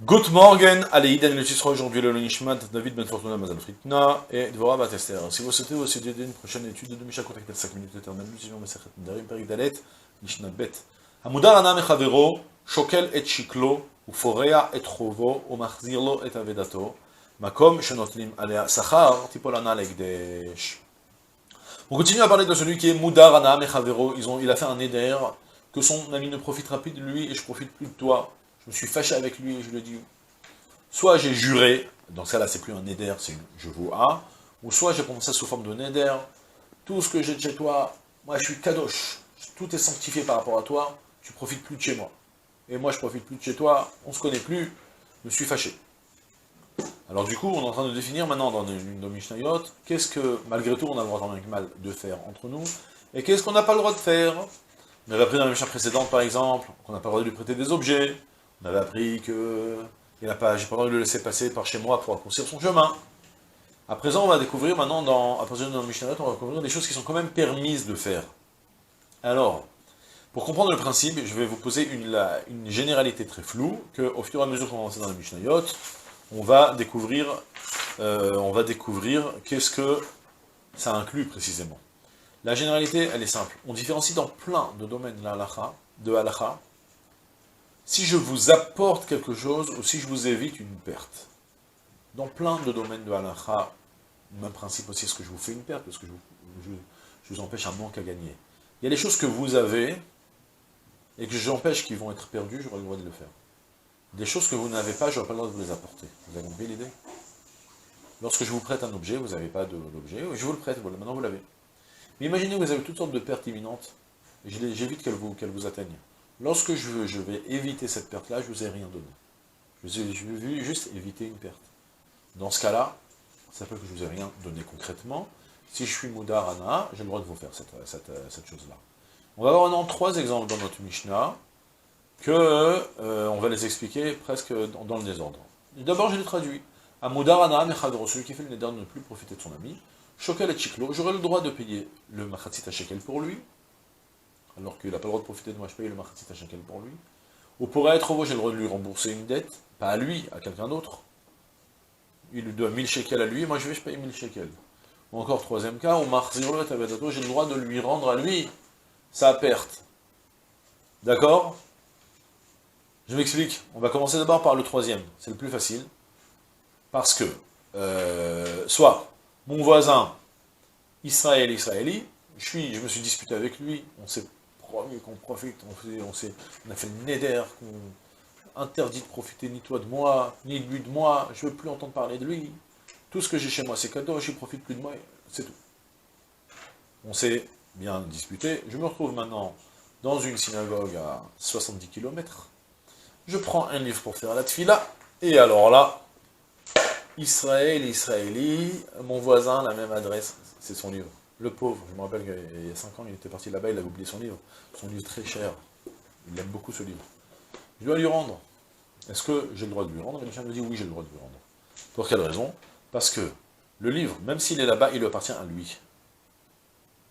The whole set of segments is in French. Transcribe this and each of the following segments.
Good morning, allez, Iden le sera aujourd'hui le Nishmat, David Ben Fortuna Mazal Fritna et Dvorah Batester. Si vous souhaitez aussi aider une prochaine étude de Misha, contactez 5 minutes éternelles, nous suivons Mesechet Nedarim, Perik Dalet, Mishnah Bet. Hamudar Ana Mechavero, Shokel et Shiklo, Uforea et Chovo, Umachzirlo et Avedato, Makom Shenotlim Alea Sachar, Tipolana Legdesh. On continue à parler de celui qui est Mudar Ana Mechavero, il a fait un éder, que son ami ne profitera plus de lui et je profite plus de toi. Je me suis fâché avec lui et je lui ai dit, soit j'ai juré, dans ce cas-là c'est plus un néder, c'est je vous a, ou soit j'ai prononcé ça sous forme de néder, tout ce que j'ai de chez toi, moi je suis kadosh, tout est sanctifié par rapport à toi, tu profites plus de chez moi. Et moi je profite plus de chez toi, on se connaît plus, je me suis fâché. Alors du coup, on est en train de définir maintenant dans une de Mishnayot, qu'est-ce que, malgré tout, on a le droit tant bien que mal de faire entre nous, et qu'est-ce qu'on n'a pas le droit de faire. On avait appris dans la Mishnah précédente, par exemple, qu'on n'a pas le droit de lui prêter des objets. On avait appris que j'ai pas le droit de le laisser passer par chez moi pour raccourcir son chemin. À présent, on va découvrir maintenant, à partir de notre Mishnah, on va découvrir des choses qui sont quand même permises de faire. Alors, pour comprendre le principe, je vais vous poser une généralité très floue, qu'au fur et à mesure qu'on va avancer dans la Mishnayot, on va découvrir qu'est-ce que ça inclut précisément. La généralité, elle est simple. On différencie dans plein de domaines de halakha, si je vous apporte quelque chose ou si je vous évite une perte. Dans plein de domaines de halakha, même principe aussi, est-ce que je vous fais une perte, parce que je vous empêche un manque à gagner. Il y a des choses que vous avez, et que j'empêche qu'ils vont être perdus, j'aurai le droit de le faire. Des choses que vous n'avez pas, je n'aurai pas le droit de vous les apporter. Vous avez compris l'idée? Lorsque je vous prête un objet, vous n'avez pas d'objet, je vous le prête, voilà, maintenant vous l'avez. Mais imaginez que vous avez toutes sortes de pertes imminentes, et j'évite qu'elles vous atteignent. Lorsque je vais éviter cette perte-là, je ne vous ai rien donné. Je vais juste éviter une perte. Dans ce cas-là, ça s'appelle que je ne vous ai rien donné concrètement. Si je suis Moudar Ana, j'ai le droit de vous faire cette chose-là. On va avoir maintenant 3 exemples dans notre Mishnah, on va les expliquer presque dans le désordre. D'abord, je les traduis. À Moudar Ana, Mechadro, celui qui fait le néder de ne plus profiter de son ami, Shokel et Chiklo, j'aurai le droit de payer le Machatzit Shekel pour lui, alors qu'il n'a pas le droit de profiter de moi, je paye le Machatzit Shekel pour lui. Ou pour être j'ai le droit de lui rembourser une dette, pas à lui, à quelqu'un d'autre. Il lui doit 1000 shekels à lui, moi je paye 1000 shekels. Ou encore, troisième cas, au Marziro et Tavedato, j'ai le droit de lui rendre à lui sa perte. D'accord? Je m'explique. On va commencer d'abord par le troisième, c'est le plus facile. Parce que, soit, mon voisin, israéli, je me suis disputé avec lui, on s'est promis qu'on profite, on a fait le néder, qu'on interdit de profiter ni toi de moi, ni lui de moi, je veux plus entendre parler de lui. Tout ce que j'ai chez moi, c'est cadeau, je ne profite plus de moi, c'est tout. On s'est bien disputé, je me retrouve maintenant dans une synagogue à 70 km, je prends un livre pour faire la tfila, et alors là, Israéli, mon voisin, la même adresse, c'est son livre. Le pauvre, je me rappelle qu'il y a 5 ans, il était parti là-bas, il a oublié son livre très cher, il aime beaucoup ce livre. Je dois lui rendre. Est-ce que j'ai le droit de lui rendre? Et le chien me dit oui, j'ai le droit de lui rendre. Pour quelle raison? Parce que le livre, même s'il est là-bas, il lui appartient à lui.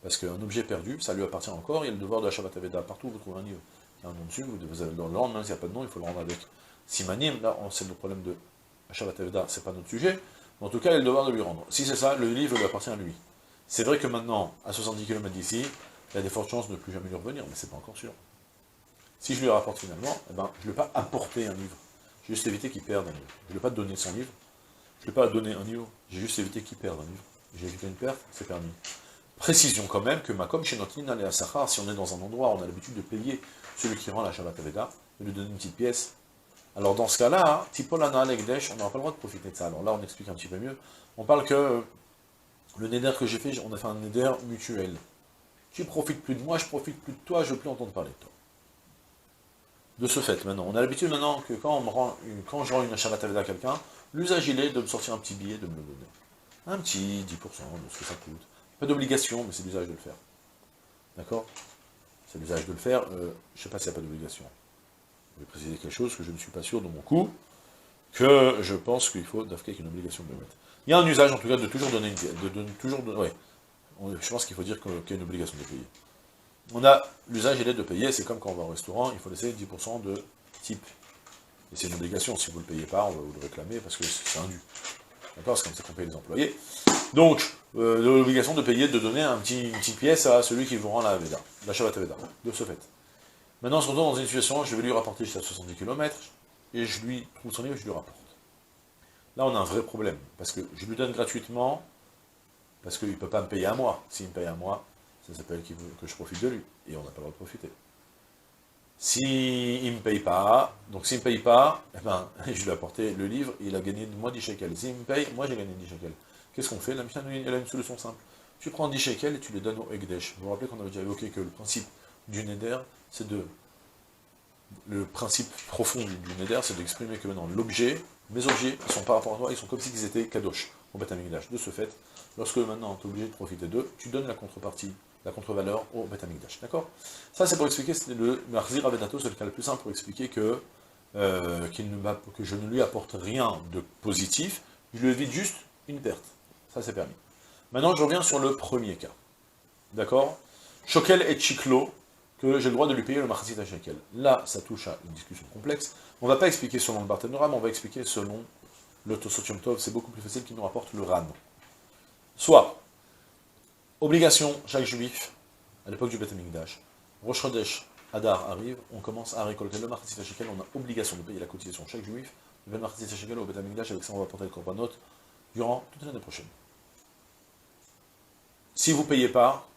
Parce qu'un objet perdu, ça lui appartient encore, il y a le devoir de la Shabbat Aveda. Partout où vous trouvez un livre, il y a un nom dessus, vous avez le rendre, même s'il n'y a pas de nom, il faut le rendre avec Simanim. Là, c'est le problème de la Shabbat Aveda, c'est pas notre sujet. Mais en tout cas, il y a le devoir de lui rendre. Si c'est ça, le livre lui appartient à lui. C'est vrai que maintenant, à 70 km d'ici, il y a des fortes chances de ne plus jamais lui revenir, mais c'est pas encore sûr. Si je lui rapporte finalement, eh ben, je ne lui ai pas apporté un livre. J'ai juste évité qu'il perde un livre. Je ne lui ai pas donné son livre. Je ne lui ai pas donné un livre. J'ai juste évité qu'il perde un livre. J'ai évité une perte, c'est permis. Précision quand même que Makom chez Notlin Alea Sachar, si on est dans un endroit où on a l'habitude de payer celui qui rend la Shabbat Aveda, de lui donner une petite pièce. Alors dans ce cas-là, Tipolana Legdesh, on n'aura pas le droit de profiter de ça. Alors là, on explique un petit peu mieux. On parle que le néder que j'ai fait, on a fait un néder mutuel. Tu profites plus de moi, je profite plus de toi, je ne veux plus entendre parler de toi. De ce fait, maintenant, on a l'habitude maintenant que quand je rends une Shabbat Aveda à quelqu'un, l'usage il est de me sortir un petit billet, de me le donner. Un petit 10% de ce que ça coûte. Pas d'obligation, mais c'est l'usage de le faire. D'accord? C'est l'usage de le faire, je ne sais pas s'il n'y a pas d'obligation. Je vais préciser quelque chose que je ne suis pas sûr de mon coup, que je pense qu'il faut d'afrique une obligation de le mettre. Il y a un usage en tout cas de toujours donner ouais. Je pense qu'il faut dire qu'il y a une obligation de payer. On a l'usage il est de payer, c'est comme quand on va au restaurant, il faut laisser 10% de type. Et c'est une obligation, si vous ne le payez pas, on va vous le réclamer parce que c'est un dû. D'accord? C'est comme ça qu'on paye les employés. Donc, l'obligation de payer, de donner une petite pièce à celui qui vous rend la Veda, la Shabbat Veda, de ce fait. Maintenant, on se retrouve dans une situation, je vais lui rapporter jusqu'à 70 km, et je lui trouve son livre et je lui rapporte. Là, on a un vrai problème, parce que je lui donne gratuitement, parce qu'il ne peut pas me payer à moi. S'il me paye à moi, ça s'appelle qu'il veut que je profite de lui, et on n'a pas le droit de profiter. S'il ne me paye pas, donc s'il ne me paye pas, eh ben, je lui ai apporté le livre, il a gagné de moi 10 shekels. S'il me paye, moi j'ai gagné 10 shekels. Qu'est-ce qu'on fait? La Mishnah, elle a une solution simple. Tu prends 10 shekels et tu les donnes au Ekdesh. Vous vous rappelez qu'on avait déjà évoqué que le principe du Neder, c'est de... Le principe profond du Neder, c'est d'exprimer que maintenant l'objet, mes objets, ils sont par rapport à toi, ils sont comme s'ils étaient kadosh, au Beth Amikdash. De ce fait, lorsque maintenant tu es obligé de profiter d'eux, tu donnes la contrepartie, la contre-valeur au Beth Amikdash. D'accord? Ça, c'est pour expliquer, c'est le Marzir Avedato, c'est le cas le plus simple pour expliquer que, que je ne lui apporte rien de positif, je lui évite juste une perte. Ça, c'est permis. Maintenant, je reviens sur le premier cas. D'accord? Shokel et Chiklo, que j'ai le droit de lui payer le Machatzit à Shekel. Là, ça touche à une discussion complexe. On ne va pas expliquer selon le Barthénora, mais on va expliquer selon le Tosot Yom Tov. C'est beaucoup plus facile qu'il nous rapporte le Ran. Soit, obligation, chaque juif, à l'époque du Beth Amikdash, Rosh Chodesh, Adar arrive, on commence à récolter le Machatzit à Shekel, on a obligation de payer la cotisation chaque juif, le Machatzit à Shekel au Beth Amikdash, avec ça on va porter le Korbanot durant toute l'année prochaine. Si vous ne payez pas,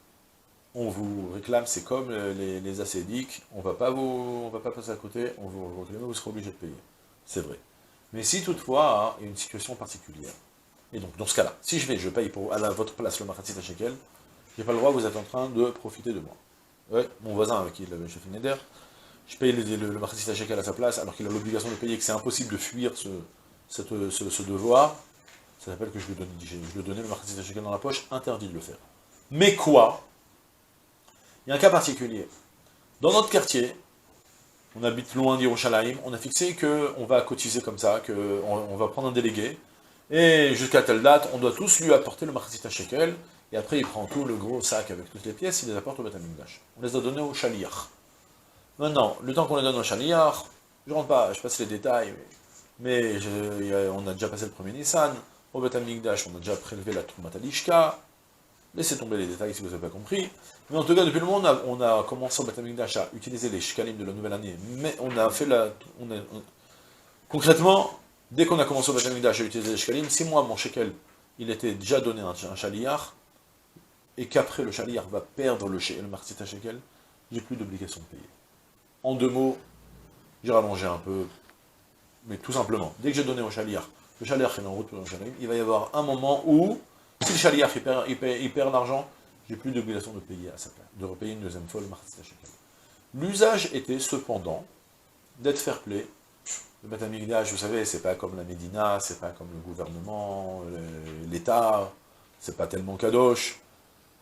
on vous réclame, c'est comme les ascédiques, on va pas passer à côté, on vous réclame, vous serez obligé de payer. C'est vrai. Mais si toutefois, il y a une situation particulière, et donc dans ce cas-là, si je paye à votre place le Machatzit à Shekel, j'ai pas le droit, vous êtes en train de profiter de moi. Ouais, mon voisin avec qui il avait chef Neder, je paye le Machatzit à Shekel à sa place, alors qu'il a l'obligation de payer, que c'est impossible de fuir ce devoir, ça s'appelle que je lui donnais le Machatzit à Shekel dans la poche, interdit de le faire. Mais quoi? Il y a un cas particulier. Dans notre quartier, on habite loin d'Yerushalayim, on a fixé qu'on va cotiser comme ça, qu'on va prendre un délégué, et jusqu'à telle date, on doit tous lui apporter le Machatzit Shekel, et après il prend tout le gros sac avec toutes les pièces, il les apporte au Beth Amikdash. On les a donnés au Shaliach. Maintenant, le temps qu'on les donne au Shaliach, je rentre pas, je passe les détails, mais on a déjà passé le premier Nissan, au Beth Amikdash, on a déjà prélevé la Troumat Alishka. Laissez tomber les détails si vous n'avez pas compris. Mais en tout cas, depuis le moment, on a commencé au Beth Amikdash à utiliser les shkalim de la nouvelle année. Mais on a fait concrètement, dès qu'on a commencé au Beth Amikdash à utiliser les shkalim, si moi, mon shekel, il était déjà donné à un shaliach, et qu'après le shaliach va perdre le Machatzit shekel, j'ai plus d'obligation de payer. En deux mots, j'ai rallongé un peu, mais tout simplement, dès que j'ai donné au shaliach, le shaliach est en route pour le shkalim, il va y avoir un moment où, si le shaliach il perd l'argent, j'ai plus d'obligation de payer à sa place, de repayer une deuxième fois le Machatzit shekel. L'usage était cependant d'être fair play. Le Beth Amikdash, vous savez, c'est pas comme la Médina, c'est pas comme le gouvernement, l'État, c'est pas tellement kadosh.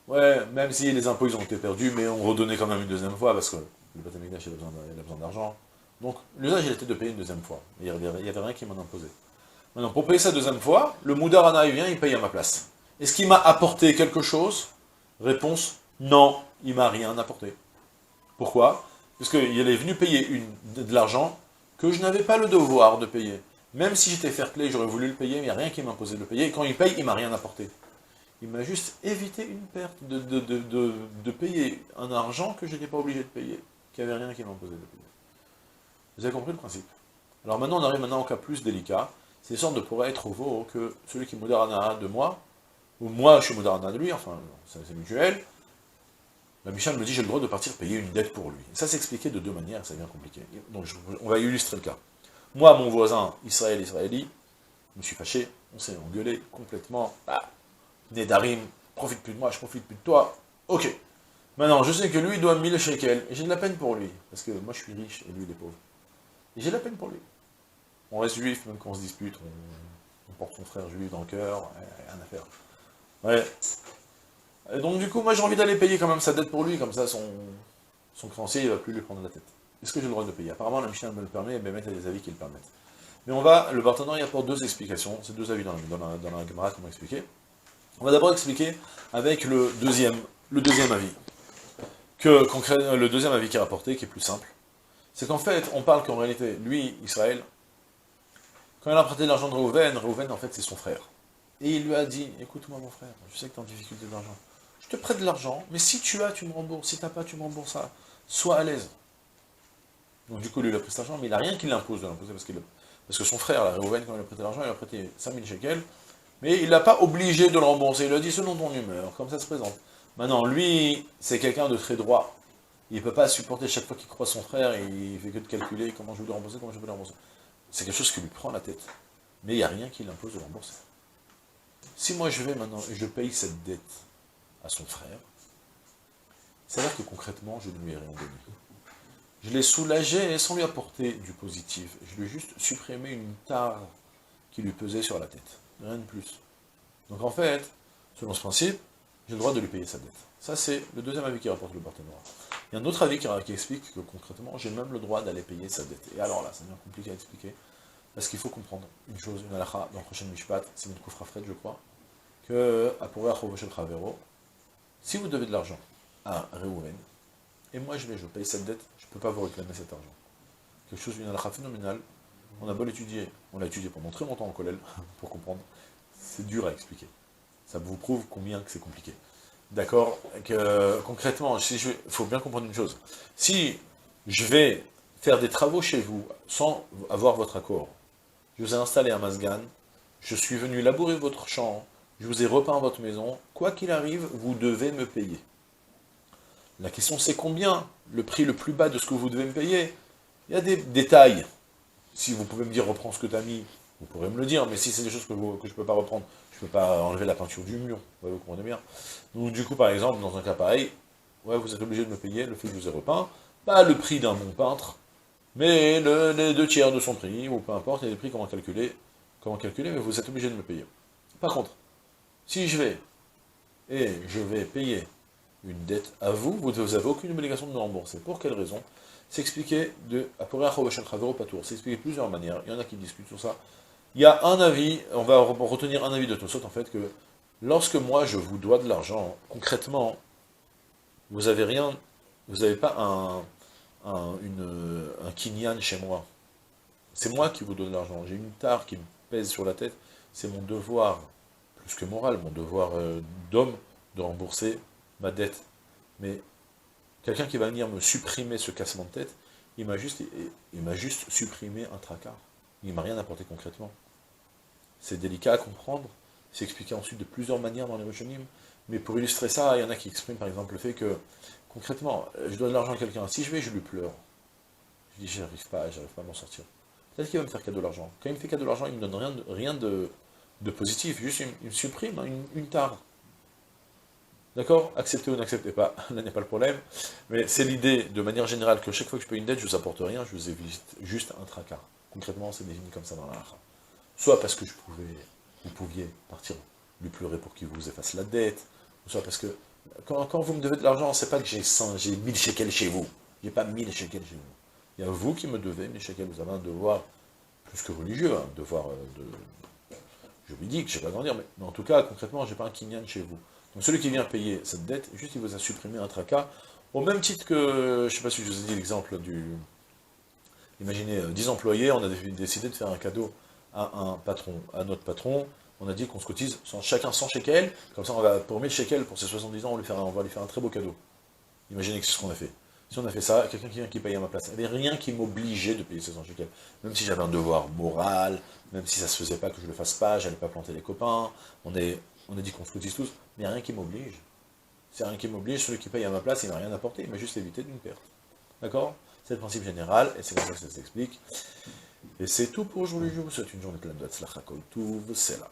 Ouais, même si les impôts ils ont été perdus, mais on redonnait quand même une deuxième fois, parce que le Beth Amikdash il a besoin d'argent. Donc l'usage il était de payer une deuxième fois. Il n'y avait rien qui m'en imposait. Maintenant, pour payer sa deuxième fois, le Moudarana il vient, il paye à ma place. Est-ce qu'il m'a apporté quelque chose? Réponse, non, il m'a rien apporté. Pourquoi? Parce qu'il est venu payer de l'argent que je n'avais pas le devoir de payer. Même si j'étais fair play, j'aurais voulu le payer, mais il n'y a rien qui m'imposait de le payer. Et quand il paye, il m'a rien apporté. Il m'a juste évité une perte de payer un argent que je n'étais pas obligé de payer, qu'il n'y avait rien qui m'imposait de payer. Vous avez compris le principe? Alors maintenant, on arrive au cas plus délicat. C'est une sorte de pourrait être au veau que celui qui est Moudarana de moi, ou moi je suis Moudarana de lui, enfin, c'est mutuel. La Mishnah me dit, j'ai le droit de partir payer une dette pour lui. Et ça s'expliquait de deux manières, ça devient compliqué. Donc on va illustrer le cas. Moi, mon voisin, israélien, je me suis fâché, on s'est engueulé complètement. Ah, Nedarim, profite plus de moi, je profite plus de toi. Ok. Maintenant, je sais que lui, il doit 1000 shekels, et j'ai de la peine pour lui. Parce que moi, je suis riche, et lui, il est pauvre. Et j'ai de la peine pour lui. On reste juif, même quand on se dispute, on porte son frère juif dans le cœur, rien à faire. Ouais. Et donc du coup, moi j'ai envie d'aller payer quand même sa dette pour lui, comme ça son créancier il ne va plus lui prendre la tête. Est-ce que j'ai le droit de payer? Apparemment la Mishnah me le permet, et Bémet a des avis qui le permettent. Mais le Barthénora il apporte deux explications, c'est deux avis dans la Gemara qu'on va expliquer. On va d'abord expliquer avec le deuxième avis. Le deuxième avis qui est rapporté, qui est plus simple, c'est qu'en fait, on parle qu'en réalité, lui, Israël, Quand il a emprunté l'argent de Reuven, en fait, c'est son frère. Et il lui a dit, écoute-moi mon frère, je sais que tu es en difficulté d'argent. Je te prête de l'argent, mais si tu as, tu me rembourses. Si tu n'as pas, tu me rembourses ça. Sois à l'aise. Donc du coup, lui, il a pris cet argent, mais il n'a rien qui l'impose de l'imposer, parce que son frère, là, Reuven, quand il a prêté l'argent, il a prêté 5000 shekels, mais il l'a pas obligé de le rembourser. Il lui a dit selon ton humeur, comme ça se présente. Maintenant, lui, c'est quelqu'un de très droit. Il ne peut pas supporter chaque fois qu'il croise son frère, et il fait que de calculer comment je vais le rembourser, comment je vais le rembourser. C'est quelque chose qui lui prend la tête. Mais il n'y a rien qui l'impose de le rembourser. Si moi je vais maintenant et je paye cette dette à son frère, ça veut dire que concrètement, je ne lui ai rien donné. Je l'ai soulagé sans lui apporter du positif. Je lui ai juste supprimé une tare qui lui pesait sur la tête. Rien de plus. Donc en fait, selon ce principe, j'ai le droit de lui payer sa dette. Ça, c'est le deuxième avis qui rapporte le partenaire. Il y a un autre avis qui explique que concrètement, j'ai même le droit d'aller payer sa dette. Et alors là, ça devient compliqué à expliquer, parce qu'il faut comprendre une chose, une halakha, dans le prochain Mishpat, c'est une Koufrafret, je crois, que, à Pouré Achovoshel Chavero, si vous devez de l'argent à Reuven, et moi je paye cette dette, je ne peux pas vous réclamer cet argent. Quelque chose d'une halakha phénoménale, on a beau l'étudier, on l'a étudié pendant très longtemps en collège, pour comprendre, c'est dur à expliquer. Ça vous prouve combien que c'est compliqué. D'accord, que concrètement, il faut bien comprendre une chose. Si je vais faire des travaux chez vous sans avoir votre accord, je vous ai installé un masgan, je suis venu labourer votre champ, je vous ai repeint votre maison, quoi qu'il arrive, vous devez me payer. La question c'est combien? Le prix le plus bas de ce que vous devez me payer? Il y a des détails. Si vous pouvez me dire reprends ce que tu as mis, vous pourrez me le dire, mais si c'est des choses que je ne peux pas reprendre, je ne peux pas enlever la peinture du mur, vous comprenez bien. Donc du coup, par exemple, dans un cas pareil, ouais, vous êtes obligé de me payer le fait que je vous ai repeint, pas le prix d'un bon peintre, mais les 2 tiers de son prix, ou peu importe, il y a des prix, comment calculer, mais vous êtes obligé de me payer. Par contre, si je vais payer une dette à vous, vous n'avez aucune obligation de me rembourser. Pour quelle raison? C'est expliqué de c'est expliqué de plusieurs manières, il y en a qui discutent sur ça. Il y a un avis, on va retenir un avis de Tosot, en fait, que lorsque moi je vous dois de l'argent, concrètement, vous n'avez rien, vous n'avez pas un kinyan chez moi. C'est moi qui vous donne l'argent, j'ai une tare qui me pèse sur la tête, c'est mon devoir, plus que moral, mon devoir d'homme, de rembourser ma dette. Mais quelqu'un qui va venir me supprimer ce cassement de tête, il m'a juste supprimé un tracas. Il ne m'a rien apporté concrètement. C'est délicat à comprendre, c'est expliqué ensuite de plusieurs manières dans les Rishonim, mais pour illustrer ça, il y en a qui expriment par exemple le fait que, concrètement, je donne de l'argent à quelqu'un, si je vais, je lui pleure. Je dis, j'arrive pas à m'en sortir. Peut-être qu'il va me faire cadeau d'argent. Quand il me fait cadeau d'argent, il me donne rien de positif, juste il me supprime une tare. D'accord? Acceptez ou n'acceptez pas, là n'est pas le problème. Mais c'est l'idée, de manière générale, que chaque fois que je paye une dette, je ne vous apporte rien, je vous évite juste un tracas. Concrètement, c'est défini comme ça dans la halakha. Soit parce que vous pouviez partir lui pleurer pour qu'il vous efface la dette, soit parce que, quand vous me devez de l'argent, c'est pas que j'ai 1000 shekels chez vous. J'ai pas 1000 shekels chez vous. Il y a vous qui me devez 1000 shekels, vous avez un devoir plus que religieux, un devoir juridique, je ne sais pas comment dire, mais en tout cas, concrètement, j'ai pas un kinyan chez vous. Donc celui qui vient payer cette dette, juste il vous a supprimé un tracas, au même titre que, je ne sais pas si je vous ai dit l'exemple imaginez 10 employés, on a décidé de faire un cadeau à notre patron, on a dit qu'on se cotise chacun 100 shekels, comme ça on va, pour 1000 shekels, pour ses 70 ans, on va lui faire un très beau cadeau. Imaginez que c'est ce qu'on a fait. Si on a fait ça, quelqu'un qui vient qui paye à ma place, il n'y avait rien qui m'obligeait de payer ces 100 shekels. Même si j'avais un devoir moral, même si ça se faisait pas que je le fasse pas, j'allais pas planter les copains, on a dit qu'on se cotise tous, mais il n'y a rien qui m'oblige. C'est rien qui m'oblige, celui qui paye à ma place, il n'a rien apporté, il m'a juste évité d'une perte. D'accord? C'est le principe général, et c'est comme ça que ça s'explique. Et c'est tout pour aujourd'hui, je vous souhaite une journée pleine de tzlacha kol tuv, c'est là.